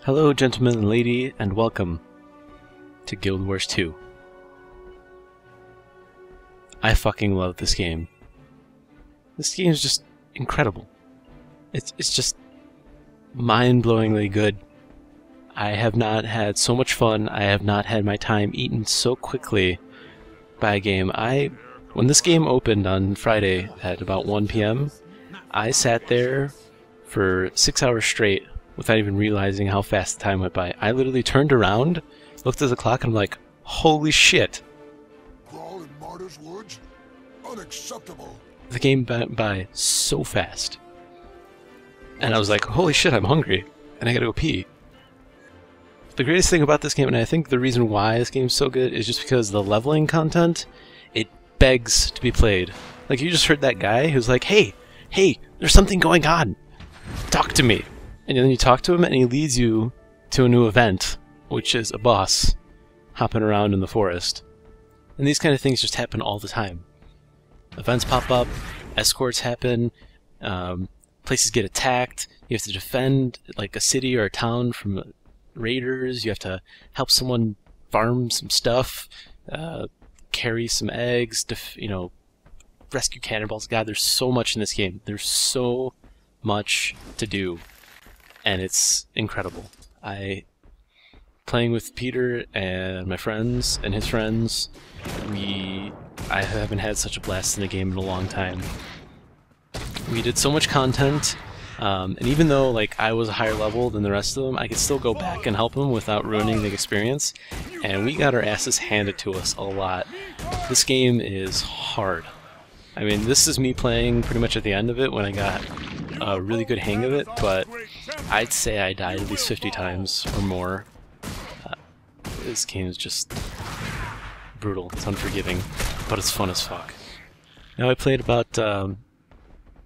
Hello, gentlemen and lady, and welcome to Guild Wars 2. I fucking love this game. This game is just incredible. It's just mind-blowingly good. I have not had so much fun. I have not had my time eaten so quickly by a game. When this game opened on Friday at about 1 p.m., I sat there for 6 hours straight without even realizing how fast the time went by. I literally turned around, looked at the clock, and I'm like, holy shit. Crawl in Martyr's Woods? Unacceptable. The game went by so fast. And I was like, holy shit, I'm hungry, and I gotta go pee. The greatest thing about this game, and I think the reason why this game's so good, is just because the leveling content, it begs to be played. Like, you just heard that guy who's like, hey, there's something going on. Talk to me. And then you talk to him, and he leads you to a new event, which is a boss hopping around in the forest. And these kind of things just happen all the time. Events pop up, escorts happen, places get attacked, you have to defend like a city or a town from raiders, you have to help someone farm some stuff, carry some eggs, rescue cannonballs. God, there's so much in this game. There's so much to do, and it's incredible. Playing with Peter and my friends and his friends, I haven't had such a blast in a game in a long time. We did so much content, and even though like I was a higher level than the rest of them, I could still go back and help them without ruining the experience, and we got our asses handed to us a lot. This game is hard. I mean, this is me playing pretty much at the end of it when I got a really good hang of it, but I'd say I died at least 50 times or more. This game is just brutal. It's unforgiving, but it's fun as fuck. Now I played about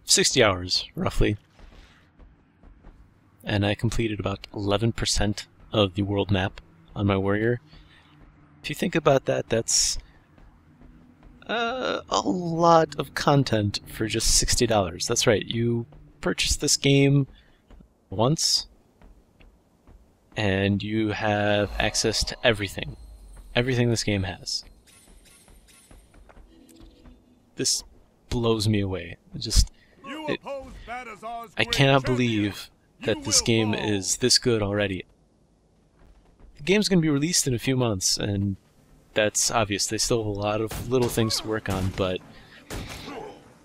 60 hours, roughly, and I completed about 11% of the world map on my warrior. If you think about that, that's a lot of content for just $60. That's right, you purchase this game once, and you have access to everything. Everything this game has. This blows me away. I cannot believe that this game is this good already. The game's going to be released in a few months, and that's obvious. They still have a lot of little things to work on, but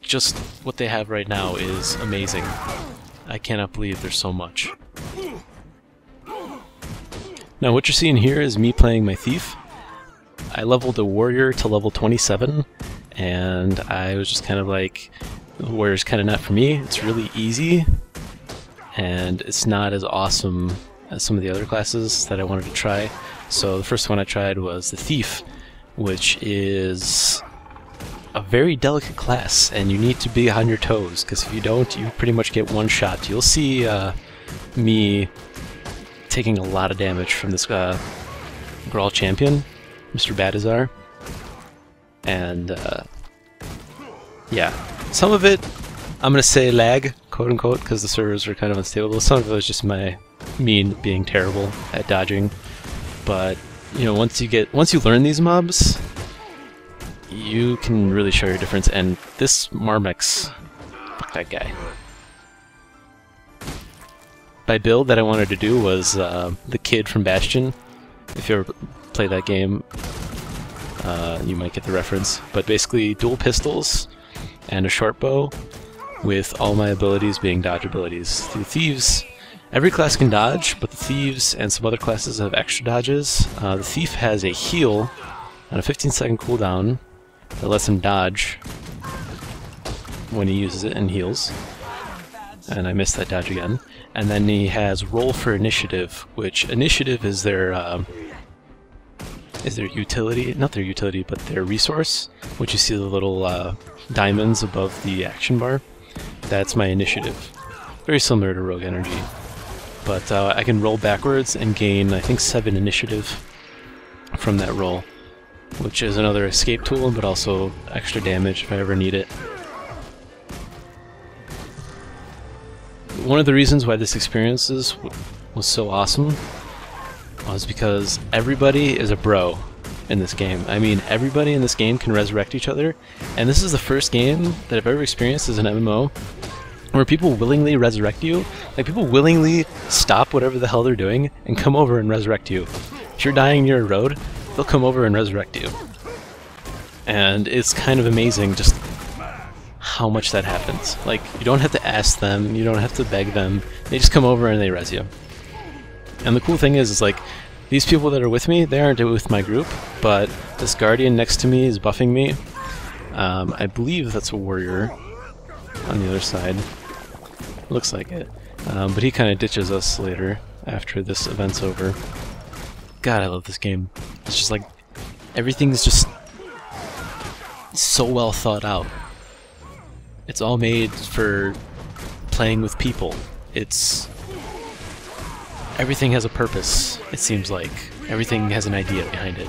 just what they have right now is amazing. I cannot believe there's so much. Now what you're seeing here is me playing my thief. I leveled a warrior to level 27, and I was just kind of like, the warrior's kind of not for me. It's really easy, and it's not as awesome as some of the other classes that I wanted to try. So the first one I tried was the thief, which is a very delicate class, and you need to be on your toes, because if you don't, you pretty much get one shot. You'll see me taking a lot of damage from this Grawl champion, Mr. Badazar, and yeah, some of it I'm gonna say lag, quote unquote, because the servers are kind of unstable. Some of it was just me being terrible at dodging, but you know, once you learn these mobs, you can really show your difference. And this Marmix, fuck that guy. My build that I wanted to do was the kid from Bastion. If you ever play that game, you might get the reference. But basically, dual pistols and a short bow, with all my abilities being dodge abilities. The thieves, every class can dodge, but the thieves and some other classes have extra dodges. The thief has a heal on a 15-second cooldown that lets him dodge when he uses it and heals. And I missed that dodge again. And then he has roll for initiative, which initiative is their utility, not their utility, but their resource, which you see the little diamonds above the action bar. That's my initiative. Very similar to Rogue Energy. But I can roll backwards and gain, I think, 7 initiative from that roll, which is another escape tool, but also extra damage if I ever need it. One of the reasons why this experience is was so awesome was because everybody is a bro in this game. I mean, everybody in this game can resurrect each other, and this is the first game that I've ever experienced as an MMO where people willingly resurrect you. Like, people willingly stop whatever the hell they're doing and come over and resurrect you. If you're dying near a road, they'll come over and resurrect you. And it's kind of amazing just how much that happens. Like, you don't have to ask them, you don't have to beg them, they just come over and they res you. And the cool thing is like, these people that are with me, they aren't with my group, but this guardian next to me is buffing me. I believe that's a warrior on the other side. Looks like it. But he kind of ditches us later after this event's over. God, I love this game. It's just like, everything's just so well thought out. It's all made for playing with people. Everything has a purpose, it seems like. Everything has an idea behind it.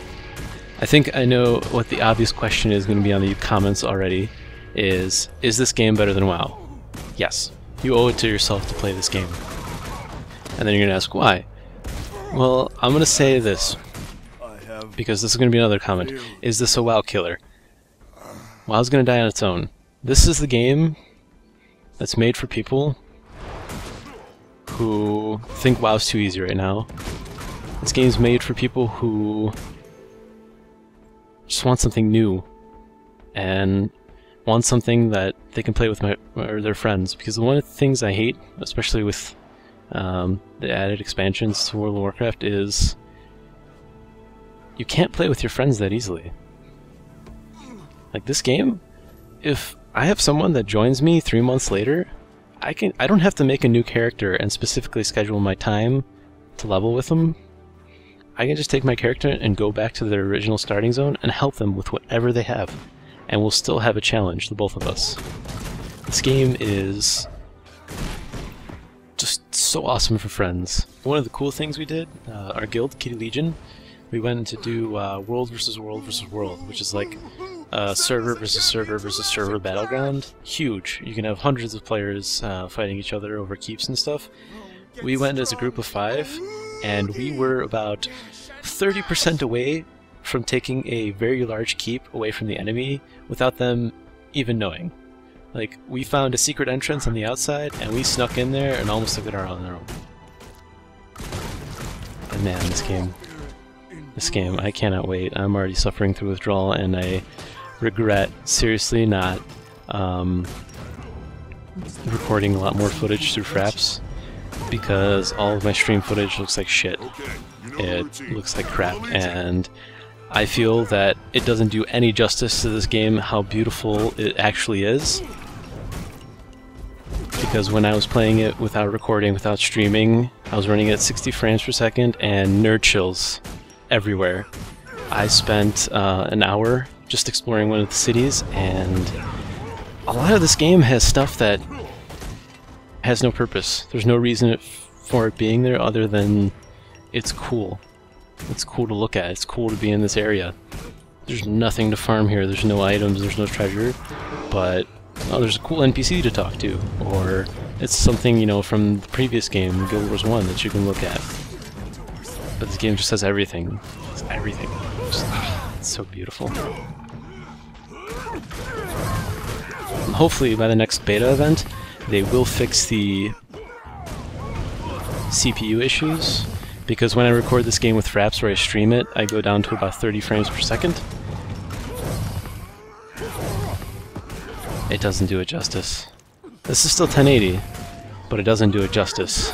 I think I know what the obvious question is going to be on the comments already, is this game better than WoW? Yes. You owe it to yourself to play this game. And then you're going to ask why. Well, I'm going to say this, because this is going to be another comment. Is this a WoW killer? WoW's going to die on its own. This is the game that's made for people who think WoW's too easy right now. This game's made for people who just want something new and want something that they can play with their friends. Because one of the things I hate, especially with the added expansions to World of Warcraft, is you can't play with your friends that easily. Like, this game, if I have someone that joins me 3 months later, I don't have to make a new character and specifically schedule my time to level with them. I can just take my character and go back to their original starting zone and help them with whatever they have. And we'll still have a challenge, the both of us. This game is just so awesome for friends. One of the cool things we did, our guild, Kitty Legion, we went to do World versus World versus World, which is like server versus server versus server battleground. Huge. You can have hundreds of players fighting each other over keeps and stuff. We went as a group of 5, and we were about 30% away from taking a very large keep away from the enemy without them even knowing. Like, we found a secret entrance on the outside, and we snuck in there and almost took it on our own. And man, this game, I cannot wait. I'm already suffering through withdrawal, and I regret seriously not recording a lot more footage through Fraps, because all of my stream footage looks like shit. It looks like crap, and I feel that it doesn't do any justice to this game how beautiful it actually is. Because when I was playing it without recording, without streaming, I was running at 60 frames per second and nerd chills everywhere. I spent an hour just exploring one of the cities, and a lot of this game has stuff that has no purpose. There's no reason for it being there other than it's cool. It's cool to look at. It's cool to be in this area. There's nothing to farm here. There's no items. There's no treasure. But oh, there's a cool NPC to talk to, or it's something, you know, from the previous game, Guild Wars 1, that you can look at. But this game just has everything. It's everything. It's so beautiful. Hopefully by the next beta event, they will fix the CPU issues, because when I record this game with Fraps or I stream it, I go down to about 30 frames per second. It doesn't do it justice. This is still 1080, but it doesn't do it justice.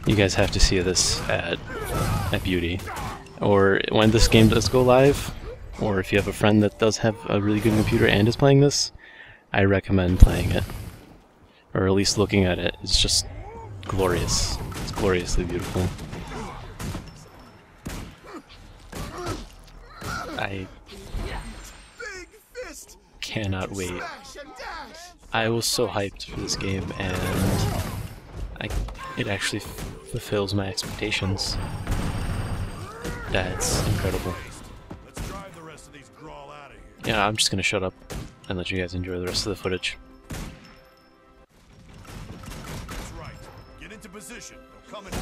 You guys have to see this at beauty. Or when this game does go live, or if you have a friend that does have a really good computer and is playing this, I recommend playing it. Or at least looking at it. It's just glorious. It's gloriously beautiful. I cannot wait. I was so hyped for this game, and it actually fulfills my expectations. That's incredible. Yeah, I'm just gonna shut up and let you guys enjoy the rest of the footage. That's right. Get into position. They'll come in.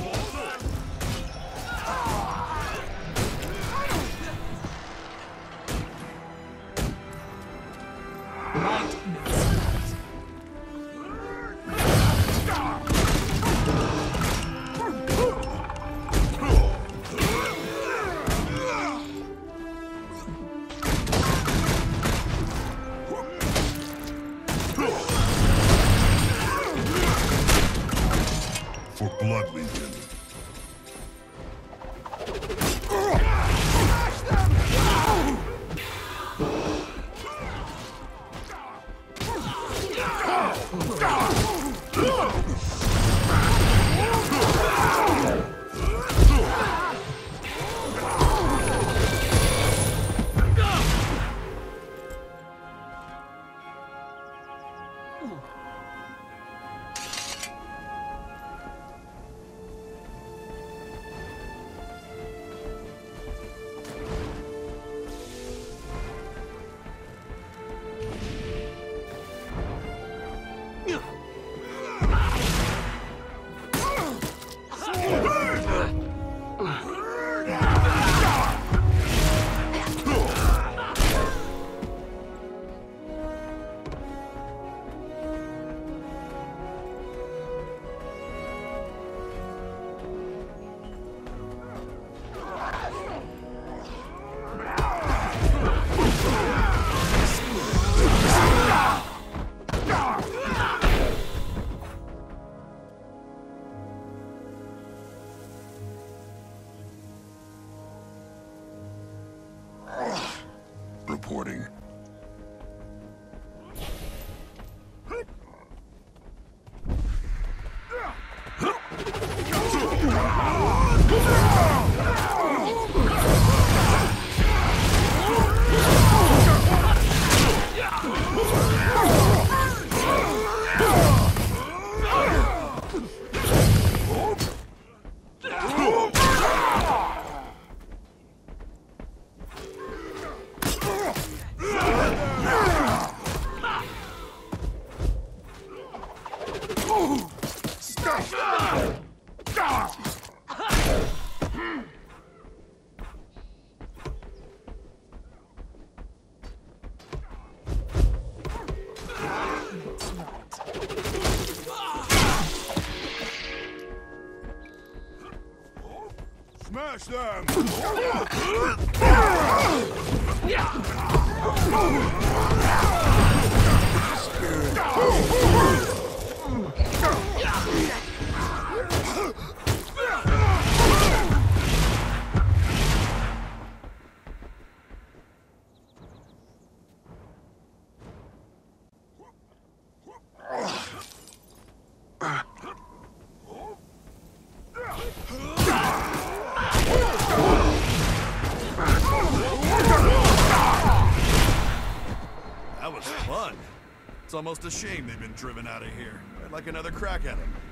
reporting. Smash them! That was fun. It's almost a shame they've been driven out of here. I'd like another crack at it.